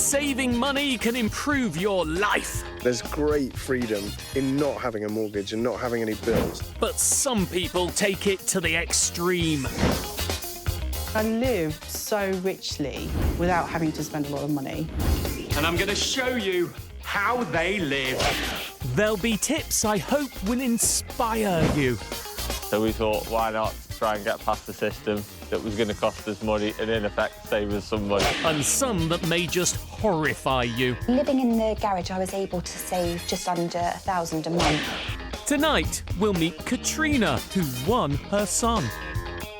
saving money can improve your life. There's great freedom in not having a mortgage and not having any bills. But some people take it to the extreme. I live so richly without having to spend a lot of money. And I'm going to show you how they live. There'll be tips I hope will inspire you. So we thought, why not try and get past the system that was going to cost us money and, in effect, save us some money. And some that may just horrify you. Living in the garage, I was able to save just under £1,000 a month. Tonight, we'll meet Katrina, who won her son.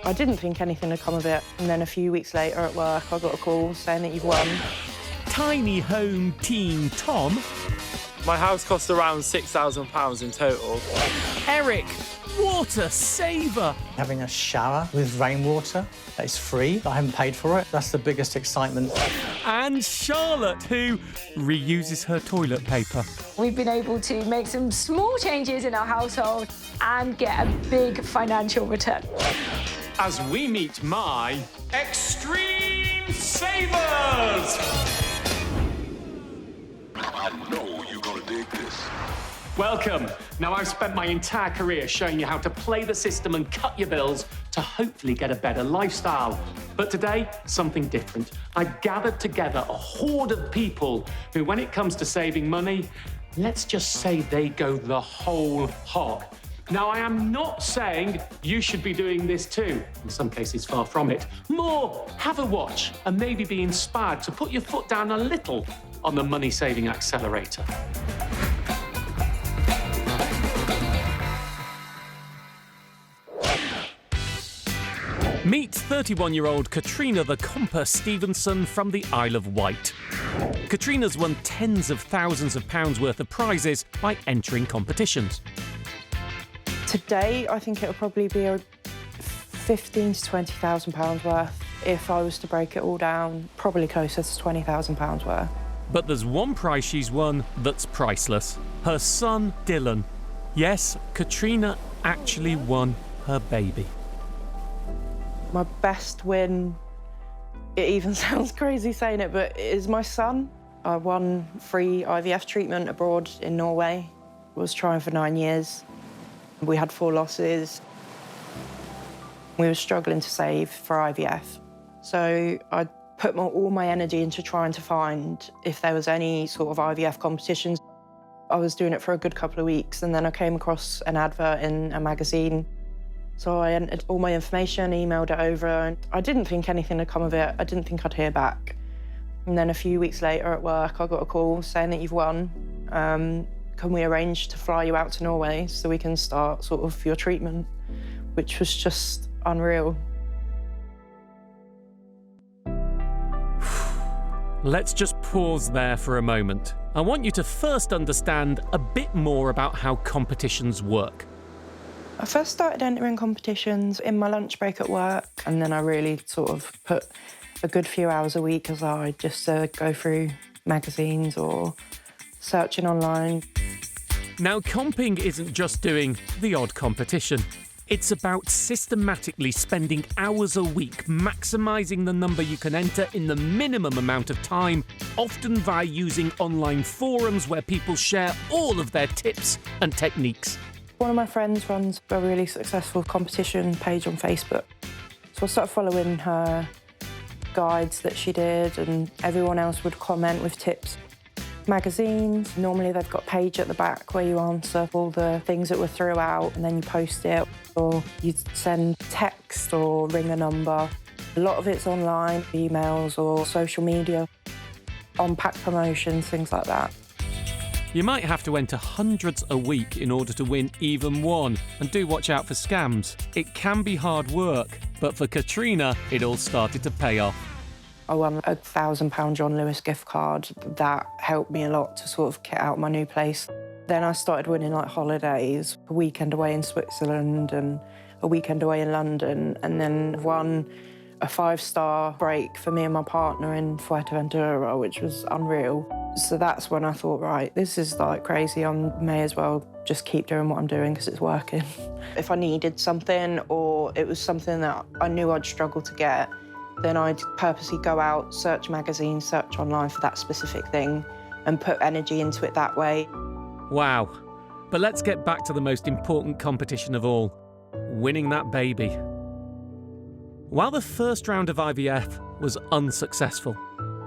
I didn't think anything had come of it, and then a few weeks later at work, I got a call saying that you've won. Tiny home teen Tom. My house cost around £6,000 in total. Eric, water saver. Having a shower with rainwater that is free. I haven't paid for it. That's the biggest excitement. And Charlotte, who reuses her toilet paper. We've been able to make some small changes in our household and get a big financial return. As we meet my extreme savers. I know you're gonna dig this. Welcome. Now, I've spent my entire career showing you how to play the system and cut your bills to hopefully get a better lifestyle. But today, something different. I've gathered together a horde of people who, when it comes to saving money, let's just say they go the whole hog. Now, I am not saying you should be doing this too. In some cases, far from it. More, have a watch and maybe be inspired to put your foot down a little on the money-saving accelerator. Meet 31-year-old Katrina the Comper Stevenson from the Isle of Wight. Katrina's won tens of thousands of pounds worth of prizes by entering competitions. Today, I think it'll probably be a £15,000 to £20,000 worth. If I was to break it all down, probably closer to £20,000 worth. But there's one prize she's won that's priceless. Her son, Dylan. Yes, Katrina actually won her baby. My best win, it even sounds crazy saying it, but it is my son. I won free IVF treatment abroad in Norway. I was trying for 9 years. We had 4 losses. We were struggling to save for IVF. So I put all my energy into trying to find if there was any sort of IVF competitions. I was doing it for a good couple of weeks, and then I came across an advert in a magazine. So I entered all my information, emailed it over, and I didn't think anything had come of it. I didn't think I'd hear back. And then a few weeks later at work, I got a call saying that you've won. Can we arrange to fly you out to Norway so we can start sort of your treatment, which was just unreal. Let's just pause there for a moment. I want you to first understand a bit more about how competitions work. I first started entering competitions in my lunch break at work, and then I really sort of put a good few hours a week aside just to go through magazines or searching online. Now, comping isn't just doing the odd competition. It's about systematically spending hours a week, maximising the number you can enter in the minimum amount of time, often via using online forums where people share all of their tips and techniques. One of my friends runs a really successful competition page on Facebook. So I started following her guides that she did, and everyone else would comment with tips. Magazines, normally they've got a page at the back where you answer all the things that were throughout, and then you post it, or you send text or ring a number. A lot of it's online, emails or social media, on-pack promotions, things like that. You might have to enter hundreds a week in order to win even one, and do watch out for scams. It can be hard work, but for Katrina, it all started to pay off. I won a £1,000 John Lewis gift card. That helped me a lot to sort of get out my new place. Then I started winning like holidays, a weekend away in Switzerland and a weekend away in London, and then won a 5-star break for me and my partner in Fuerteventura, which was unreal. So that's when I thought, right, this is like crazy. I may as well just keep doing what I'm doing because it's working. If I needed something or it was something that I knew I'd struggle to get, then I'd purposely go out, search magazines, search online for that specific thing and put energy into it that way. Wow. But let's get back to the most important competition of all, winning that baby. While the first round of IVF was unsuccessful,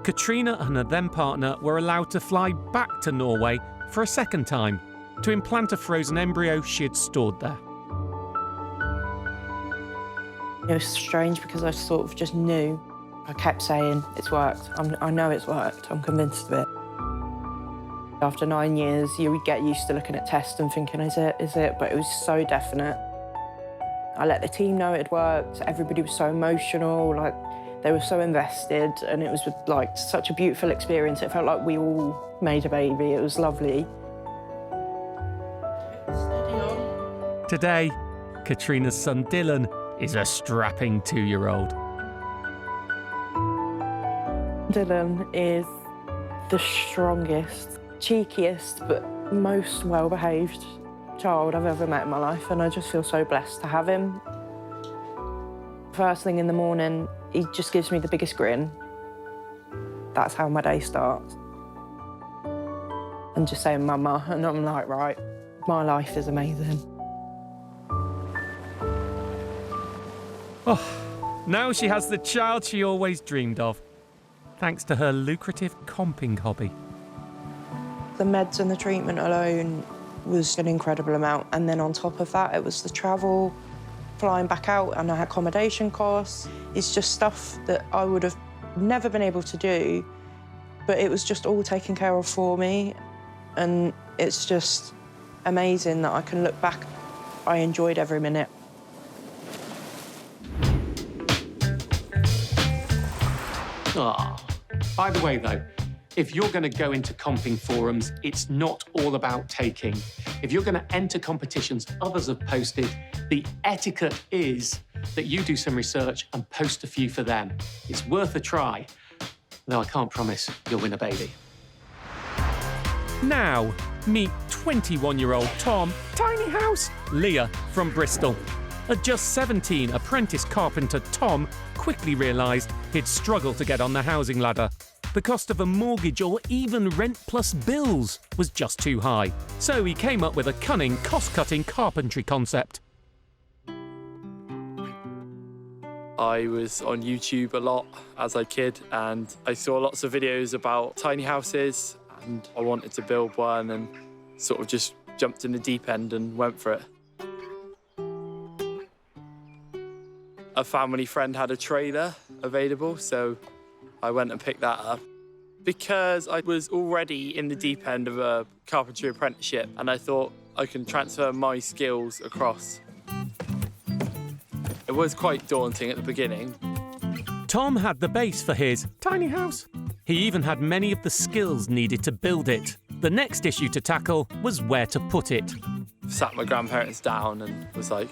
Katrina and her then partner were allowed to fly back to Norway for a second time to implant a frozen embryo she'd stored there. It was strange because I sort of just knew. I kept saying, it's worked. I know it's worked. I'm convinced of it. After 9 years, you would get used to looking at tests and thinking, is it? But it was so definite. I let the team know it had worked. Everybody was so emotional, like they were so invested, and it was like such a beautiful experience. It felt like we all made a baby. It was lovely. Today, Katrina's son Dylan is a strapping 2-year-old. Dylan is the strongest, cheekiest, but most well-behaved child I've ever met in my life, and I just feel so blessed to have him. First thing in the morning, he just gives me the biggest grin. That's how my day starts. And just saying, Mama, and I'm like, right, my life is amazing. Oh, now she has the child she always dreamed of, thanks to her lucrative comping hobby. The meds and the treatment alone was an incredible amount, and then on top of that, it was the travel, flying back out, and our accommodation costs. It's just stuff that I would have never been able to do, but it was just all taken care of for me, and it's just amazing that I can look back. I enjoyed every minute. Ah, by the way, though, if you're going to go into comping forums, it's not all about taking. If you're going to enter competitions others have posted, the etiquette is that you do some research and post a few for them. It's worth a try, though I can't promise you'll win a baby. Now, meet 21-year-old Tom, tiny house, Leah from Bristol. At just 17, apprentice carpenter Tom quickly realised he'd struggle to get on the housing ladder. The cost of a mortgage or even rent plus bills was just too high. So he came up with a cunning, cost-cutting carpentry concept. I was on YouTube a lot as a kid, and I saw lots of videos about tiny houses, and I wanted to build one and sort of just jumped in the deep end and went for it. A family friend had a trailer available, so I went and picked that up. Because I was already in the deep end of a carpentry apprenticeship, and I thought I can transfer my skills across. It was quite daunting at the beginning. Tom had the base for his tiny house. He even had many of the skills needed to build it. The next issue to tackle was where to put it. Sat my grandparents down and was like,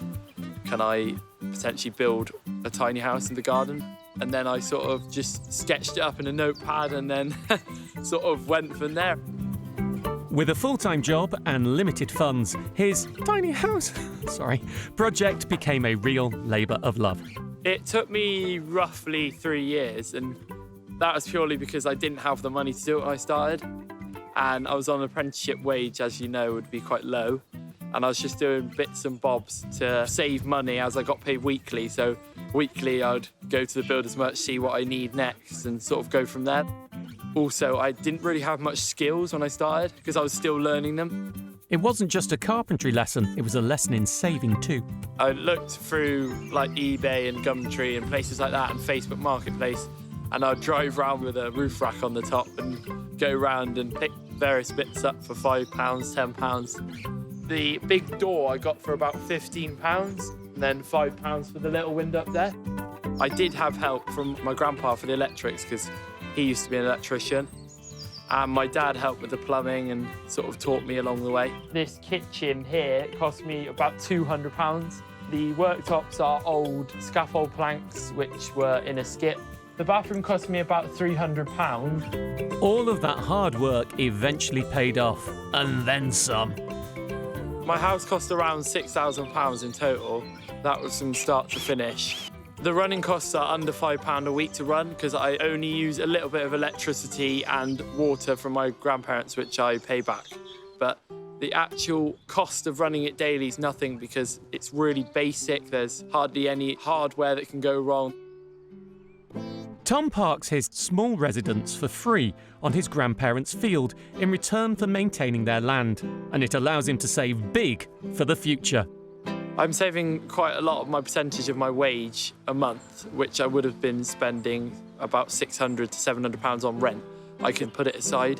can I potentially build a tiny house in the garden? And then I sort of just sketched it up in a notepad and then sort of went from there. With a full-time job and limited funds, his tiny house project became a real labour of love. It took me roughly 3 years, and that was purely because I didn't have the money to do it when I started. And I was on an apprenticeship wage, as you know, would be quite low. And I was just doing bits and bobs to save money as I got paid weekly. So weekly, I'd go to the builder's merch, see what I need next, and sort of go from there. Also, I didn't really have much skills when I started because I was still learning them. It wasn't just a carpentry lesson, it was a lesson in saving too. I looked through like eBay and Gumtree and places like that and Facebook Marketplace, and I'd drive around with a roof rack on the top and go around and pick various bits up for £5, £10. The big door I got for about £15, and then £5 for the little window up there. I did have help from my grandpa for the electrics because he used to be an electrician. And my dad helped with the plumbing and sort of taught me along the way. This kitchen here cost me about £200. The worktops are old scaffold planks which were in a skip. The bathroom cost me about £300. All of that hard work eventually paid off, and then some. My house cost around £6,000 in total. That was from start to finish. The running costs are under £5 a week to run because I only use a little bit of electricity and water from my grandparents, which I pay back. But the actual cost of running it daily is nothing because it's really basic. There's hardly any hardware that can go wrong. Tom parks his small residence for free on his grandparents' field in return for maintaining their land, and it allows him to save big for the future. I'm saving quite a lot of my percentage of my wage a month, which I would have been spending about £600 to £700 on rent. I can put it aside,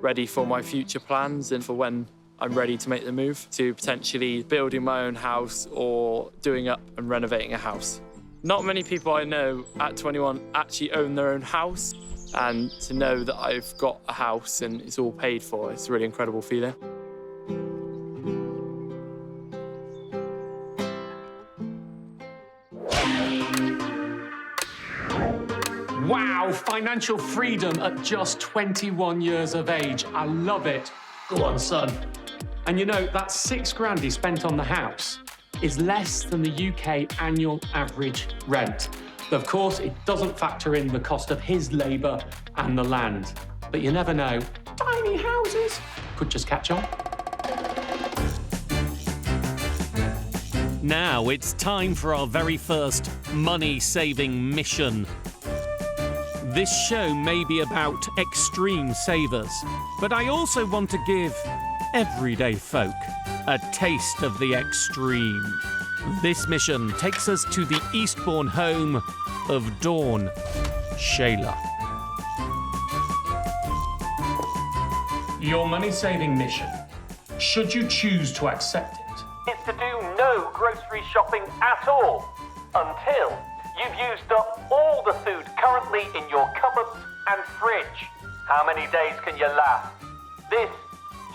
ready for my future plans and for when I'm ready to make the move to potentially building my own house or doing up and renovating a house. Not many people I know at 21 actually own their own house, and to know that I've got a house and it's all paid for, it's a really incredible feeling. Wow, financial freedom at just 21 years of age. I love it. Go on, son. And you know, that £6,000 he spent on the house is less than the UK annual average rent. But of course, it doesn't factor in the cost of his labour and the land. But you never know, tiny houses could just catch on. Now it's time for our very first money-saving mission. This show may be about extreme savers, but I also want to give everyday folk a taste of the extreme. This mission takes us to the Eastbourne home of Dawn Shayla. Your money-saving mission, should you choose to accept it, is to do no grocery shopping at all until you've used up all the food currently in your cupboards and fridge. How many days can you last? This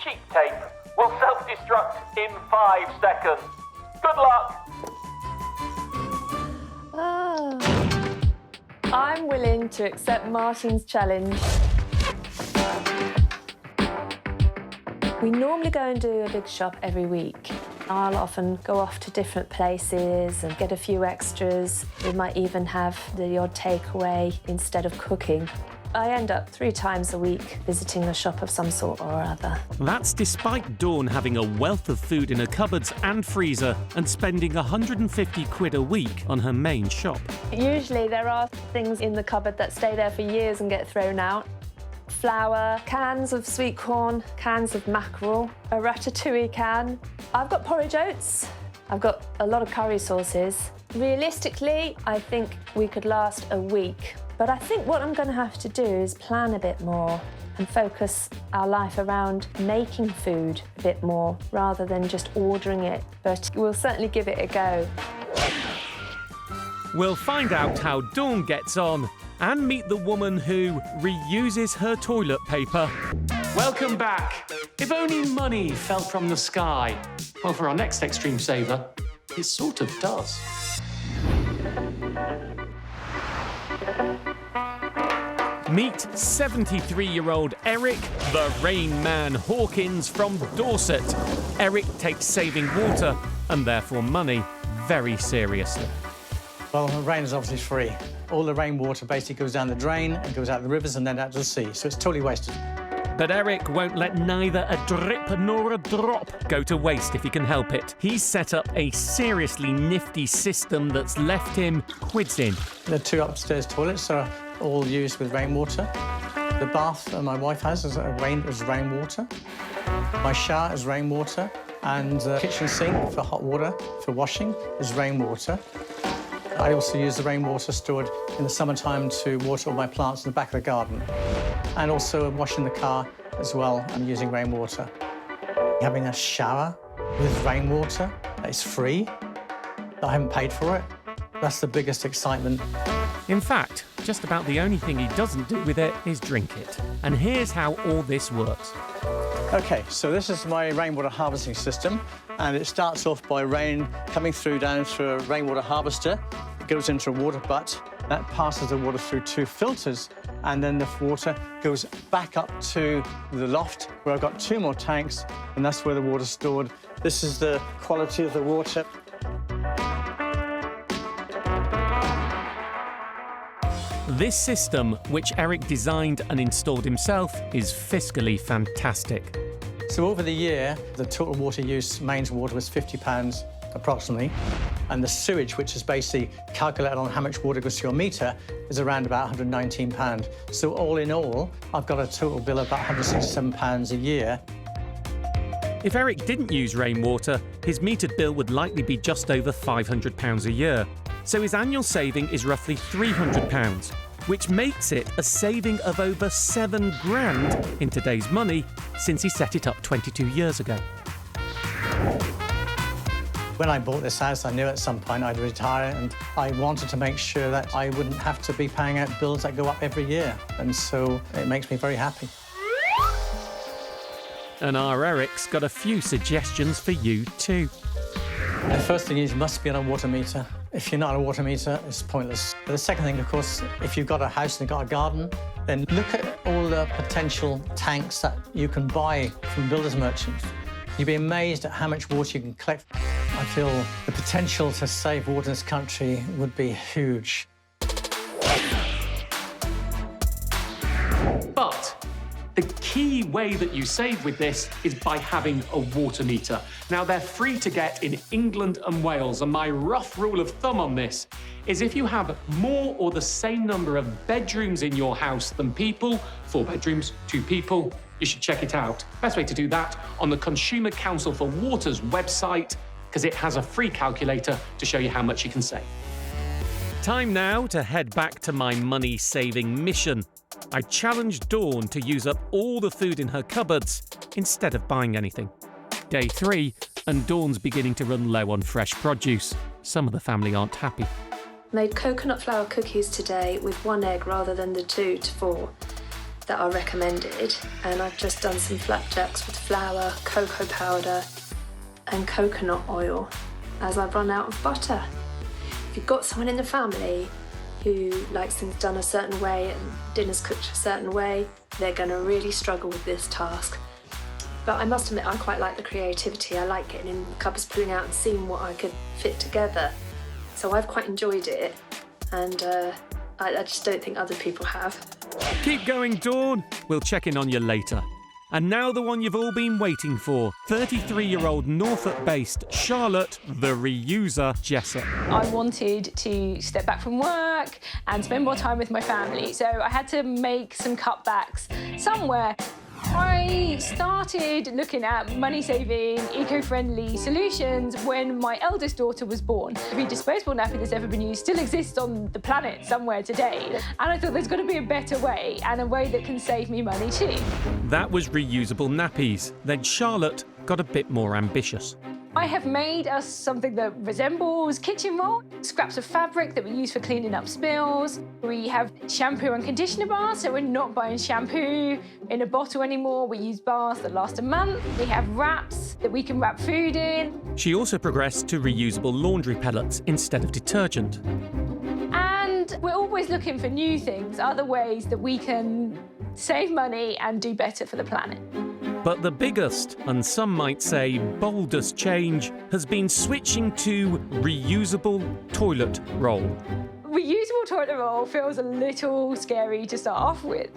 cheap tape will self-destruct in 5 seconds. Good luck. I'm willing to accept Martin's challenge. We normally go and do a big shop every week. I'll often go off to different places and get a few extras. We might even have the odd takeaway instead of cooking. I end up 3 times a week visiting a shop of some sort or other. That's despite Dawn having a wealth of food in her cupboards and freezer and spending £150 a week on her main shop. Usually there are things in the cupboard that stay there for years and get thrown out. Flour, cans of sweet corn, cans of mackerel, a ratatouille can. I've got porridge oats. I've got a lot of curry sauces. Realistically, I think we could last a week. But I think what I'm going to have to do is plan a bit more and focus our life around making food a bit more rather than just ordering it. But we'll certainly give it a go. We'll find out how Dawn gets on and meet the woman who reuses her toilet paper. Welcome back. If only money fell from the sky. Well, for our next extreme saver, it sort of does. Meet 73-year-old Eric, the Rain Man Hawkins from Dorset. Eric takes saving water, and therefore money, very seriously. Well, the rain is obviously free. All the rainwater basically goes down the drain and goes out the rivers and then out to the sea, so it's totally wasted. But Eric won't let neither a drip nor a drop go to waste if he can help it. He's set up a seriously nifty system that's left him quids in. The 2 upstairs toilets are all used with rainwater. The bath my wife has is rainwater. My shower is rainwater, and the kitchen sink for hot water for washing is rainwater. I also use the rainwater stored in the summertime to water all my plants in the back of the garden. And also washing the car as well, I'm using rainwater. Having a shower with rainwater, it's free. I haven't paid for it. That's the biggest excitement. In fact, just about the only thing he doesn't do with it is drink it. And here's how all this works. OK, so this is my rainwater harvesting system, and it starts off by rain coming through down through a rainwater harvester. It goes into a water butt. That passes the water through 2 filters, and then the water goes back up to the loft, where I've got 2 more tanks, and that's where the water's stored. This is the quality of the water. This system, which Eric designed and installed himself, is fiscally fantastic. So over the year, the total water use, mains water, was £50 approximately. And the sewage, which is basically calculated on how much water goes to your meter, is around about £119. So all in all, I've got a total bill of about £167 a year. If Eric didn't use rainwater, his metered bill would likely be just over £500 a year. So his annual saving is roughly £300, which makes it a saving of over £7,000 in today's money since he set it up 22 years ago. When I bought this house, I knew at some point I'd retire, and I wanted to make sure that I wouldn't have to be paying out bills that go up every year. And so it makes me very happy. And our Eric's got a few suggestions for you too. The first thing is you must be on a water meter. If you're not on a water meter, it's pointless. The second thing, of course, if you've got a house and you've got a garden, then look at all the potential tanks that you can buy from builders merchants. You'd be amazed at how much water you can collect. I feel the potential to save water in this country would be huge. But the key way that you save with this is by having a water meter. Now, they're free to get in England and Wales, and my rough rule of thumb on this is if you have more or the same number of bedrooms in your house than people, 4 bedrooms, 2 people, you should check it out. Best way to do that on the Consumer Council for Water's website, because it has a free calculator to show you how much you can save. Time now to head back to my money-saving mission. I challenged Dawn to use up all the food in her cupboards instead of buying anything. Day 3, and Dawn's beginning to run low on fresh produce. Some of the family aren't happy. Made coconut flour cookies today with 1 egg rather than the 2 to 4 that are recommended. And I've just done some flapjacks with flour, cocoa powder and coconut oil as I've run out of butter. If you've got someone in the family who likes things done a certain way and dinner's cooked a certain way, they're going to really struggle with this task. But I must admit, I quite like the creativity. I like getting in the cupboards, pulling out and seeing what I could fit together. So I've quite enjoyed it, and I just don't think other people have. Keep going, Dawn. We'll check in on you later. And now the one you've all been waiting for, 33-year-old Norfolk-based Charlotte, the reuser Jessup. I wanted to step back from work and spend more time with my family, so I had to make some cutbacks somewhere. I started looking at money-saving, eco-friendly solutions when my eldest daughter was born. Every disposable nappy that's ever been used still exists on the planet somewhere today. And I thought there's got to be a better way, and a way that can save me money too. That was reusable nappies. Then Charlotte got a bit more ambitious. I have made us something that resembles kitchen roll, scraps of fabric that we use for cleaning up spills. We have shampoo and conditioner bars, so we're not buying shampoo in a bottle anymore. We use bars that last a month. We have wraps that we can wrap food in. She also progressed to reusable laundry pellets instead of detergent. And we're always looking for new things, other ways that we can save money and do better for the planet. But the biggest, and some might say boldest change, has been switching to reusable toilet roll. Reusable toilet roll feels a little scary to start off with,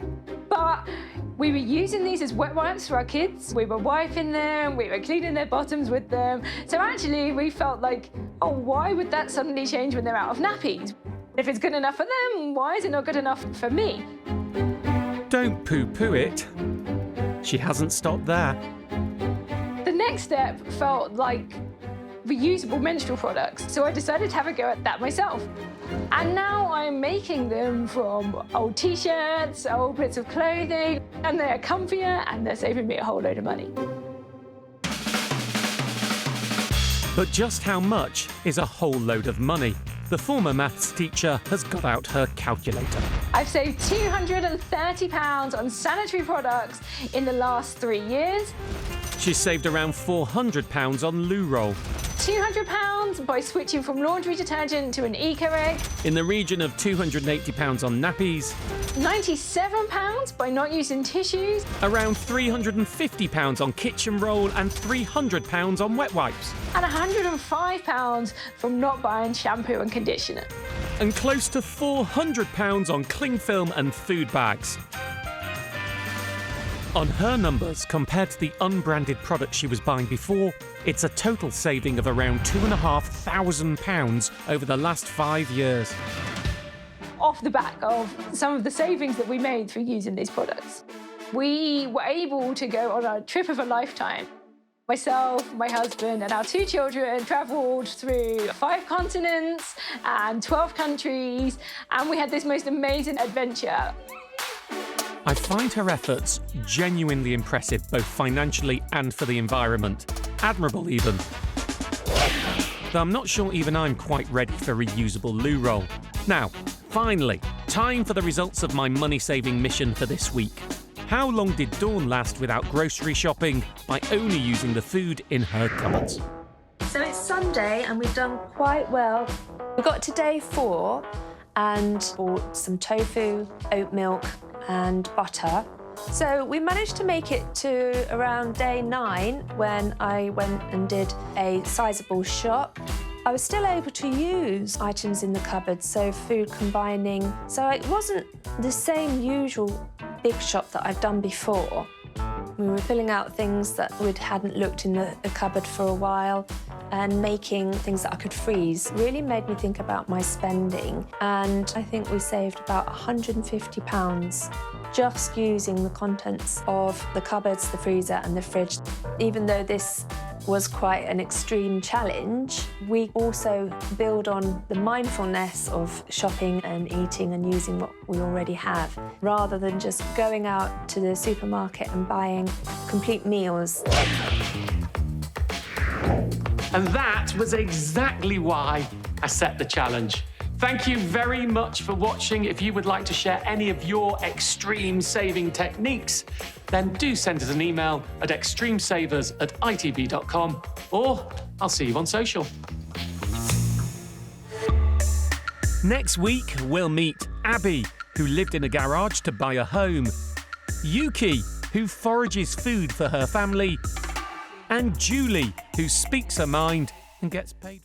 but we were using these as wet wipes for our kids. We were wiping them, we were cleaning their bottoms with them. So actually we felt like, oh, why would that suddenly change when they're out of nappies? If it's good enough for them, why is it not good enough for me? Don't poo-poo it. She hasn't stopped there. The next step felt like reusable menstrual products, so I decided to have a go at that myself. And now I'm making them from old t-shirts, old bits of clothing, and they're comfier and they're saving me a whole load of money. But just how much is a whole load of money? The former maths teacher has got out her calculator. I've saved £230 on sanitary products in the last 3 years. She's saved around £400 on loo roll. £200 by switching from laundry detergent to an eco-egg. In the region of £280 on nappies. £97 by not using tissues. Around £350 on kitchen roll and £300 on wet wipes. And £105 from not buying shampoo and conditioner. and close to £400 on cling film and food bags. On her numbers, compared to the unbranded products she was buying before, it's a total saving of around £2,500 over the last 5 years. Off the back of some of the savings that we made through using these products, we were able to go on a trip of a lifetime. Myself, my husband and our 2 children travelled through 5 continents and 12 countries, and we had this most amazing adventure. I find her efforts genuinely impressive, both financially and for the environment. Admirable, even. Though I'm not sure even I'm quite ready for reusable loo roll. Now, finally, time for the results of my money-saving mission for this week. How long did Dawn last without grocery shopping by only using the food in her cupboards? So it's Sunday and we've done quite well. We got to day 4 and bought some tofu, oat milk and butter. So we managed to make it to around day 9 when I went and did a sizable shop. I was still able to use items in the cupboard, so food combining. So it wasn't the same usual big shop that I've done before. We were filling out things that we hadn't looked in the cupboard for a while and making things that I could freeze. Really made me think about my spending, and I think we saved about £150 just using the contents of the cupboards, the freezer and the fridge. Even though this was quite an extreme challenge, we also build on the mindfulness of shopping and eating and using what we already have, rather than just going out to the supermarket and buying complete meals. And that was exactly why I set the challenge. Thank you very much for watching. If you would like to share any of your extreme saving techniques, then do send us an email at extremesavers@itv.com, or I'll see you on social. Next week, we'll meet Abby, who lived in a garage to buy a home, Yuki, who forages food for her family, and Julie, who speaks her mind and gets paid.